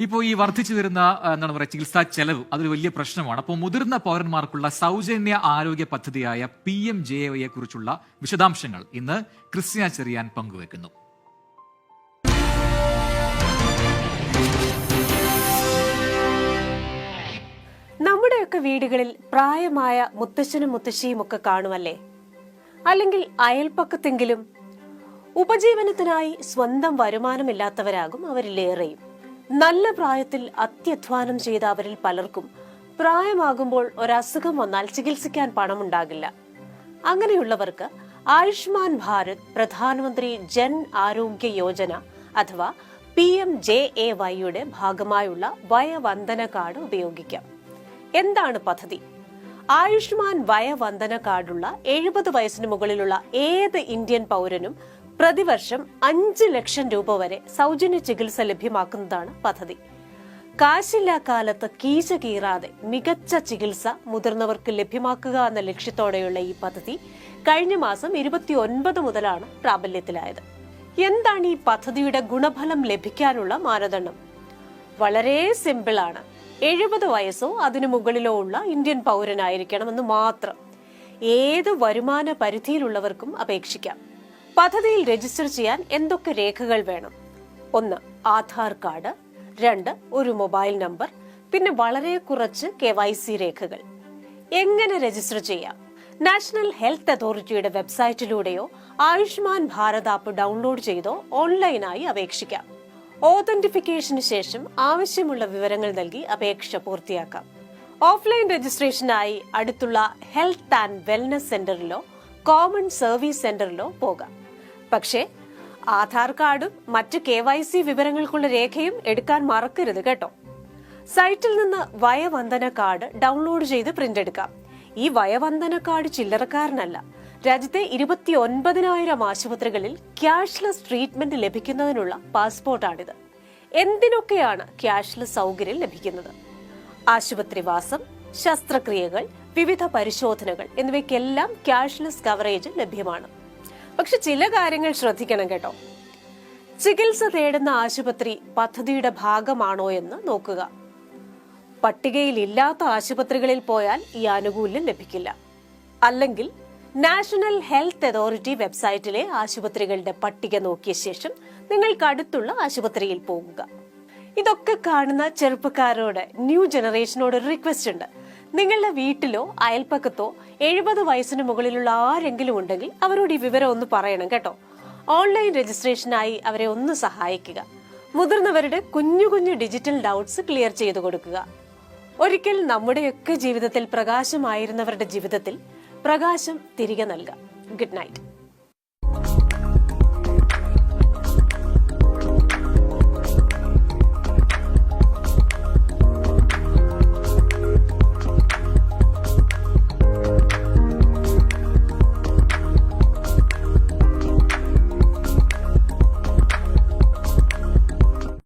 ഇപ്പോൾ ഈ വർദ്ധിച്ചു വരുന്ന എന്താണ് പറയുക ചികിത്സാ ചെലവ് അതൊരു വലിയ പ്രശ്നമാണ്. അപ്പോൾ മുതിർന്ന പൗരന്മാർക്കുള്ള സൗജന്യ ആരോഗ്യ പദ്ധതിയായ PMJAY കുറിച്ചുള്ള വിശദാംശങ്ങൾ ഇന്ന് ക്രിസ്ത്യാ ചെറിയാൻ പങ്കുവെക്കുന്നു. നമ്മുടെയൊക്കെ വീടുകളിൽ പ്രായമായ മുത്തശ്ശനും മുത്തശ്ശിയും ഒക്കെ കാണുമല്ലേ? അല്ലെങ്കിൽ അയൽപ്പക്കത്തെങ്കിലും. ഉപജീവനത്തിനായി സ്വന്തം വരുമാനമില്ലാത്തവരാകും അവരിലേറെയും. നല്ല പ്രായത്തിൽ അത്യധ്വാനം ചെയ്ത അവരിൽ പലർക്കും പ്രായമാകുമ്പോൾ ഒരസുഖം വന്നാൽ ചികിത്സിക്കാൻ പണമുണ്ടാകില്ല. അങ്ങനെയുള്ളവർക്ക് ആയുഷ്മാൻ ഭാരത് പ്രധാനമന്ത്രി ജൻ ആരോഗ്യ യോജന അഥവാ PMJAYയുടെ ഭാഗമായുള്ള വയവന്ദന കാർഡ് ഉപയോഗിക്കാം. എന്താണ് പദ്ധതി? ആയുഷ്മാൻ വയവന്ദന കാർഡുള്ള 70 വയസ്സിന് മുകളിലുള്ള ഏത് ഇന്ത്യൻ പൗരനും പ്രതിവർഷം 5 ലക്ഷം രൂപ വരെ സൗജന്യ ചികിത്സ ലഭ്യമാക്കുന്നതാണ് പദ്ധതി. കാശില്ലാ കാലത്ത് കീശ കീറാതെ മികച്ച ചികിത്സ മുതിർന്നവർക്ക് ലഭ്യമാക്കുക എന്ന ലക്ഷ്യത്തോടെയുള്ള ഈ പദ്ധതി കഴിഞ്ഞ മാസം 29 മുതലാണ് പ്രാബല്യത്തിലായത്. എന്താണ് ഈ പദ്ധതിയുടെ ഗുണഫലം ലഭിക്കാനുള്ള മാനദണ്ഡം? വളരെ സിമ്പിളാണ്. 70 വയസ്സോ അതിനു മുകളിലോ ഉള്ള ഇന്ത്യൻ പൗരനായിരിക്കണമെന്ന് മാത്രം. ഏത് വരുമാന പരിധിയിലുള്ളവർക്കും അപേക്ഷിക്കാം. പദ്ധതിയിൽ രജിസ്റ്റർ ചെയ്യാൻ എന്തൊക്കെ രേഖകൾ വേണം? 1. ആധാർ കാർഡ്. 2. ഒരു മൊബൈൽ നമ്പർ. പിന്നെ വളരെ കുറച്ച് KYC രേഖകൾ. എങ്ങനെ രജിസ്റ്റർ ചെയ്യാം? നാഷണൽ ഹെൽത്ത് അതോറിറ്റിയുടെ വെബ്സൈറ്റിലൂടെയോ ആയുഷ്മാൻ ഭാരത് ആപ്പ് ഡൗൺലോഡ് ചെയ്തോ ഓൺലൈനായി അപേക്ഷിക്കാം. ഓതന്റിഫിക്കേഷന് ശേഷം ആവശ്യമുള്ള വിവരങ്ങൾ നൽകി അപേക്ഷ പൂർത്തിയാക്കാം. ഓഫ്ലൈൻ രജിസ്ട്രേഷനായി അടുത്തുള്ള ഹെൽത്ത് ആൻഡ് വെൽനസ് സെന്ററിലോ കോമൺ സർവീസ് സെന്ററിലോ പോകാം. പക്ഷേ ആധാർ കാർഡും മറ്റ് KYC വിവരങ്ങൾക്കുള്ള രേഖയും എടുക്കാൻ മറക്കരുത് കേട്ടോ. സൈറ്റിൽ നിന്ന് വയവന്ദന കാർഡ് ഡൗൺലോഡ് ചെയ്ത് പ്രിന്റ് എടുക്കാം. ഈ വയവന്ദന കാർഡ് ചില്ലറക്കാരനല്ല. രാജ്യത്തെ 29,000 ആശുപത്രികളിൽ ക്യാഷ്ലെസ് ട്രീറ്റ്മെന്റ് ലഭിക്കുന്നതിനുള്ള പാസ്പോർട്ടാണിത്. എന്തിനൊക്കെയാണ് ക്യാഷ്ലെസ് സൗകര്യം ലഭിക്കുന്നത്? ആശുപത്രിവാസം, ശസ്ത്രക്രിയകൾ, വിവിധ പരിശോധനകൾ എന്നിവയ്ക്കെല്ലാം ക്യാഷ്ലെസ് കവറേജ് ലഭ്യമാണ്. പക്ഷെ ചില കാര്യങ്ങൾ ശ്രദ്ധിക്കണം കേട്ടോ. ചികിത്സ തേടുന്ന ആശുപത്രി പദ്ധതിയുടെ ഭാഗമാണോ എന്ന് നോക്കുക. പട്ടികയിൽ ഇല്ലാത്ത ആശുപത്രികളിൽ പോയാൽ ഈ ആനുകൂല്യം ലഭിക്കില്ല. അല്ലെങ്കിൽ നാഷണൽ ഹെൽത്ത് അതോറിറ്റി വെബ്സൈറ്റിലെ ആശുപത്രികളുടെ പട്ടിക നോക്കിയ ശേഷം നിങ്ങൾക്ക് അടുത്തുള്ള ആശുപത്രിയിൽ പോകുക. ഇതൊക്കെ കാണുന്ന ചെറുപ്പക്കാരോട്, ന്യൂ ജനറേഷനോട് ഒരു റിക്വസ്റ്റ് ഉണ്ട്. നിങ്ങളുടെ വീട്ടിലോ അയൽപ്പക്കത്തോ 70 വയസ്സിന് മുകളിലുള്ള ആരെങ്കിലും ഉണ്ടെങ്കിൽ അവരോട് ഈ വിവരം ഒന്ന് പറയണം കേട്ടോ. ഓൺലൈൻ രജിസ്ട്രേഷനായി അവരെ ഒന്ന് സഹായിക്കുക. മുതിർന്നവരുടെ കുഞ്ഞു കുഞ്ഞു ഡിജിറ്റൽ ഡൗട്ട്സ് ക്ലിയർ ചെയ്തു കൊടുക്കുക. ഒരിക്കൽ നമ്മുടെയൊക്കെ ജീവിതത്തിൽ പ്രകാശമായിരുന്നവരുടെ ജീവിതത്തിൽ പ്രകാശം തിരികെ നൽകാം. Good night.